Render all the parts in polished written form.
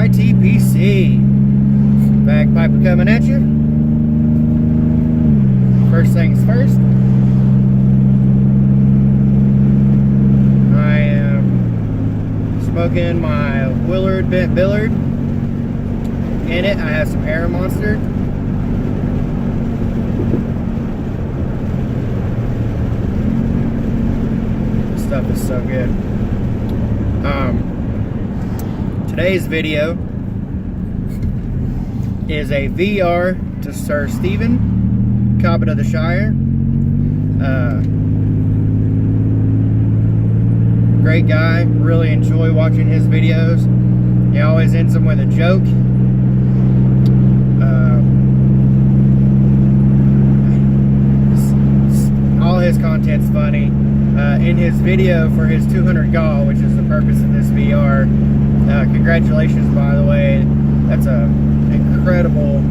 TPC. Bagpiper coming at you. First things first. I am smoking my Willard Bent Billard. In it, I have some Air Monster. This stuff is so good. Today's video is a VR to Sir Stephen, Cobbit of the Shire. Great guy, really enjoy watching his videos. He always ends them with a joke. All his content's funny. In his video for his 200 GAW, which is the purpose of this VR, congratulations, by the way. That's an incredible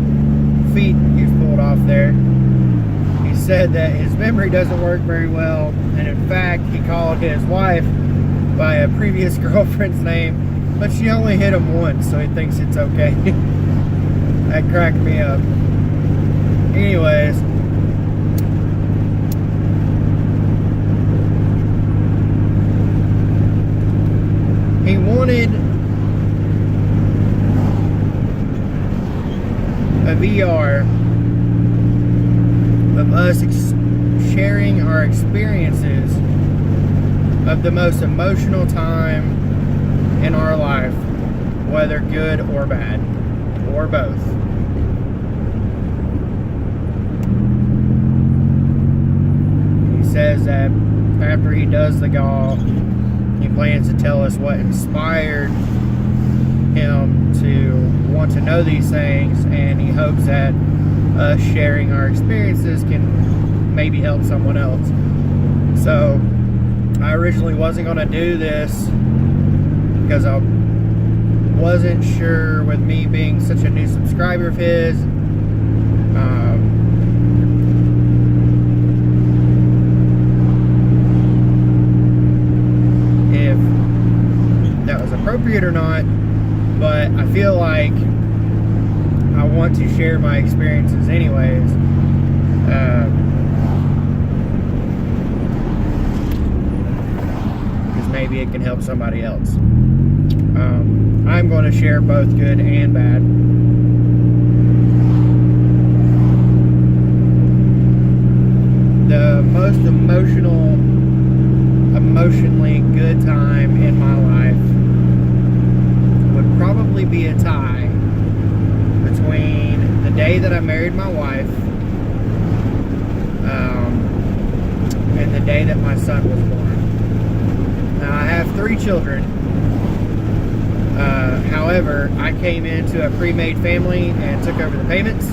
feat you've pulled off there. He said that his memory doesn't work very well, and in fact, he called his wife by a previous girlfriend's name, but she only hit him once, so he thinks it's okay. That cracked me up. Anyways, he wanted a VR of us sharing our experiences of the most emotional time in our life, whether good or bad, or both. He says that after he does the GAW, he plans to tell us what inspired him to want to know these things, and he hopes that us sharing our experiences can maybe help someone else. So I originally wasn't going to do this because I wasn't sure, with me being such a new subscriber of his, if that was appropriate or not, but I feel like I want to share my experiences anyways. Because maybe it can help somebody else. I'm going to share both good and bad. The most emotionally good time in my life would probably be a tie between the day that I married my wife and the day that my son was born. Now, I have 3 children. However, I came into a pre-made family and took over the payments,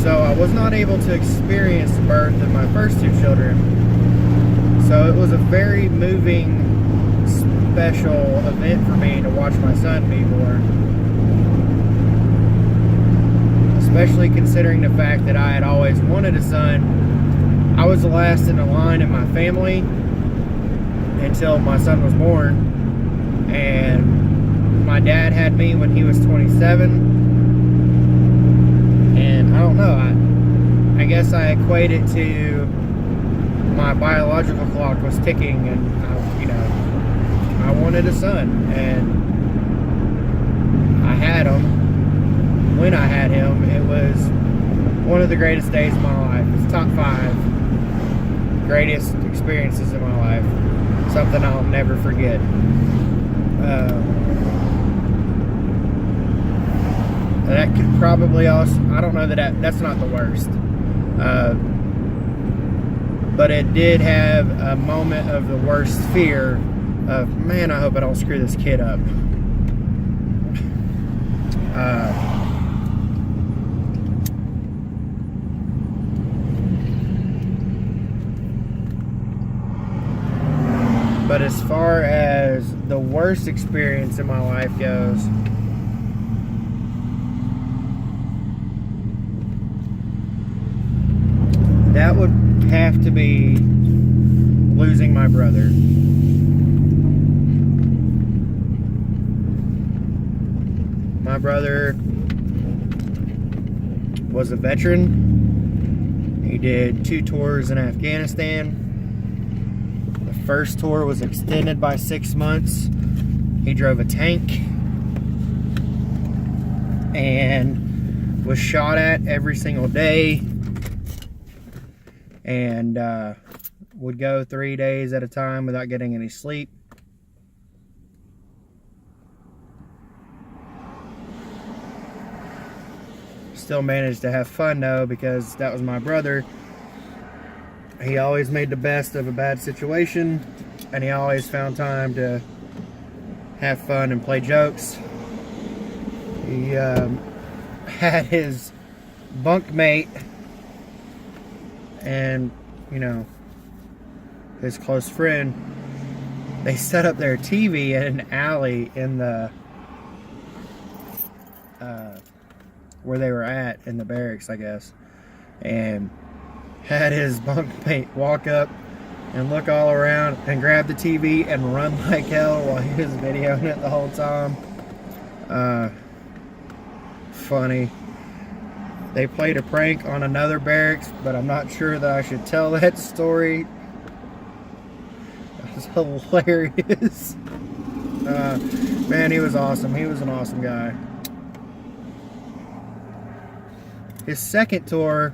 so I was not able to experience the birth of my first 2 children. So it was a very moving, special event for me to watch my son be born. Especially considering the fact that I had always wanted a son. I was the last in the line in my family until my son was born, and my dad had me when he was 27, and I don't know, I guess I equate it to my biological clock was ticking, and I wanted a son, and I had him. When I had him, it was one of the greatest days of my life. It's top 5 greatest experiences in my life. Something I'll never forget. That could probably also, I don't know that's not the worst. But it did have a moment of the worst fear of, man, I hope I don't screw this kid up. But as far as the worst experience in my life goes, that would have to be losing my brother. brother was a veteran. He did 2 tours in Afghanistan. The first tour was extended by 6 months. He drove a tank and was shot at every single day, and would go 3 days at a time without getting any sleep. Still managed to have fun though, because that was my brother. He always made the best of a bad situation, and he always found time to have fun and play jokes. He had his bunkmate and, you know, his close friend. They set up their TV in an alley in the where they were at in the barracks, I guess, and had his bunkmate walk up and look all around and grab the TV and run like hell while he was videoing it the whole time. Funny. They played a prank on another barracks, but I'm not sure that I should tell that story. That was hilarious. Man, he was awesome. He was an awesome guy. His second tour,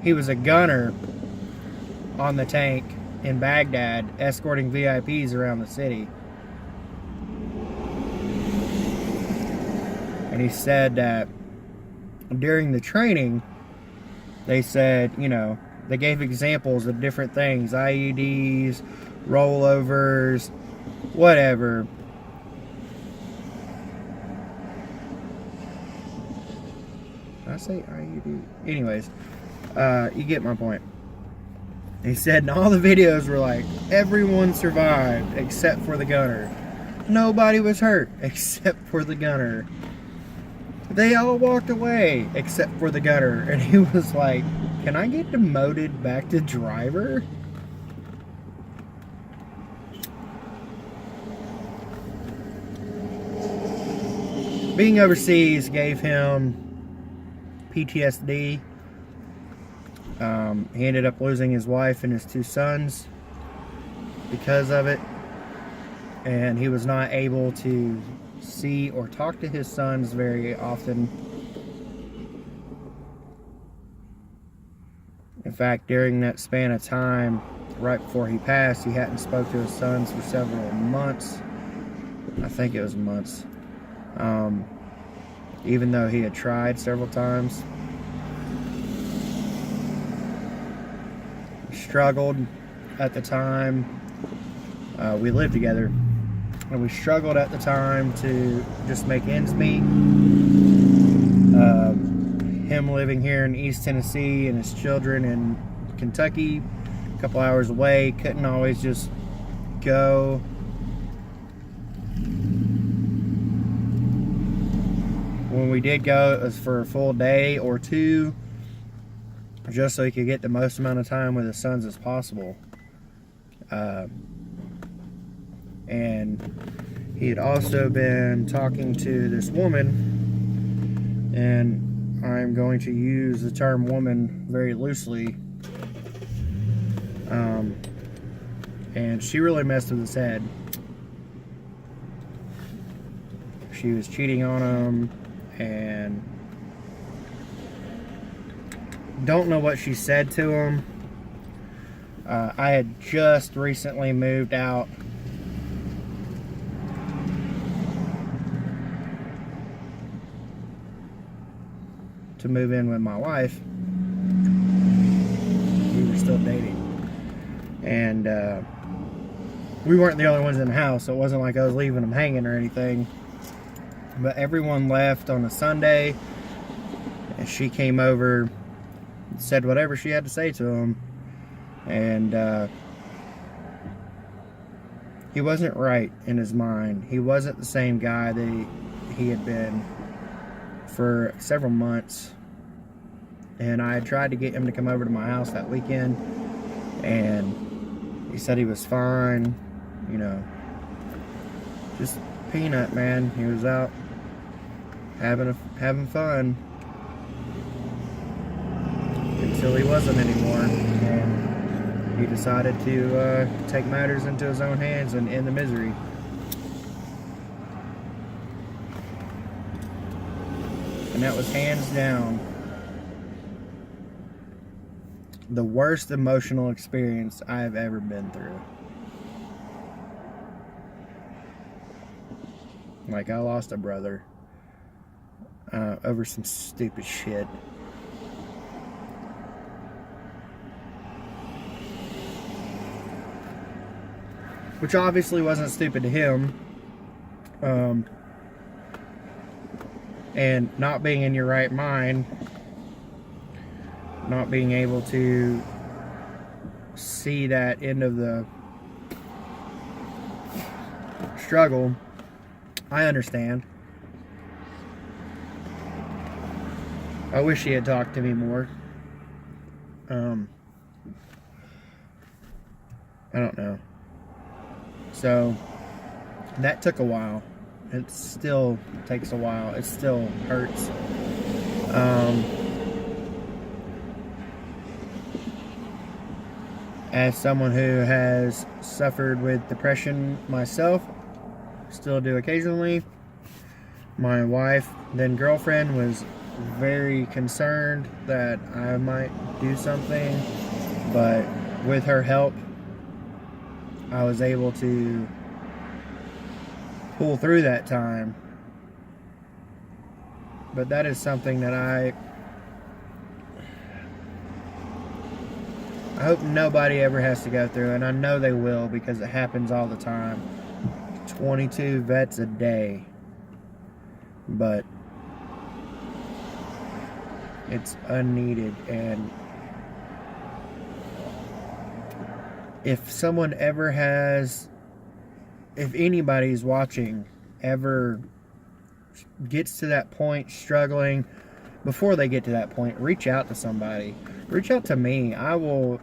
he was a gunner on the tank in Baghdad, escorting VIPs around the city. And he said that during the training, they said, you know, they gave examples of different things, IEDs, rollovers, whatever. Did I say IED? Anyways, you get my point. He said in all the videos were like, everyone survived except for the gunner. Nobody was hurt except for the gunner. They all walked away except for the gunner. And he was like, can I get demoted back to driver? Being overseas gave him PTSD. He ended up losing his wife and his 2 sons because of it, and he was not able to see or talk to his sons very often. In fact, during that span of time right before he passed, he hadn't spoke to his sons for several months. I think it was months, even though he had tried several times. Struggled at the time. We lived together, and we struggled at the time to just make ends meet. Him living here in East Tennessee and his children in Kentucky, a couple hours away, couldn't always just go. When we did go, it was for a full day or 2, just so he could get the most amount of time with his sons as possible. And he had also been talking to this woman, and I'm going to use the term woman very loosely. And she really messed with his head. She was cheating on him, and don't know what she said to him. I had just recently moved out to move in with my wife. We were still dating, and we weren't the only ones in the house, so it wasn't like I was leaving them hanging or anything. But everyone left on a Sunday, and she came over, said whatever she had to say to him, and he wasn't right in his mind. He wasn't the same guy that he had been for several months. And I had tried to get him to come over to my house that weekend, and he said he was fine, you know, just peanut, man. He was out having fun until he wasn't anymore, and he decided to take matters into his own hands and end the misery. And that was hands down the worst emotional experience I have ever been through. Like, I lost a brother over some stupid shit. Which obviously wasn't stupid to him. And not being in your right mind, not being able to see that end of the struggle, I understand. I wish he had talked to me more. I don't know. So that took a while. It still takes a while. It still hurts. As someone who has suffered with depression myself, still do occasionally, my wife, then girlfriend, was very concerned that I might do something, but with her help, I was able to pull through that time. But that is something that I hope nobody ever has to go through, and I know they will, because it happens all the time. 22 vets a day. But it's unneeded, and if someone ever has, if anybody's watching ever gets to that point, struggling, before they get to that point, reach out to somebody. Reach out to me. I will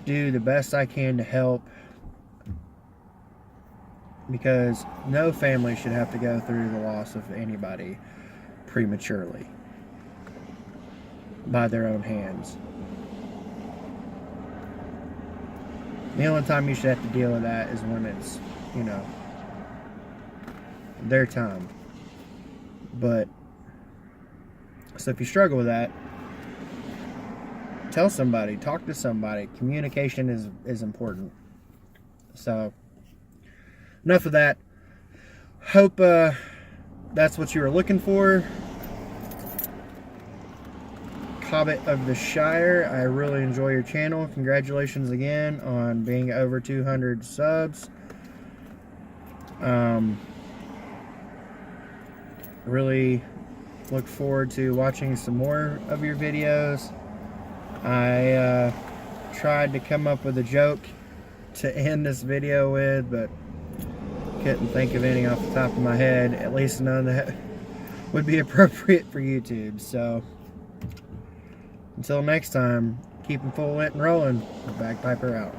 do the best I can to help, because no family should have to go through the loss of anybody prematurely by their own hands. The only time you should have to deal with that is when it's, you know, their time. But, so if you struggle with that, tell somebody, talk to somebody. Communication is important. So, enough of that. Hope that's what you were looking for. Cobbit of the Shire, I really enjoy your channel. Congratulations again on being over 200 subs. Really look forward to watching some more of your videos. I tried to come up with a joke to end this video with, but couldn't think of any off the top of my head, at least none that would be appropriate for YouTube. So until next time, keep them full lit and rolling. Bagpiper out.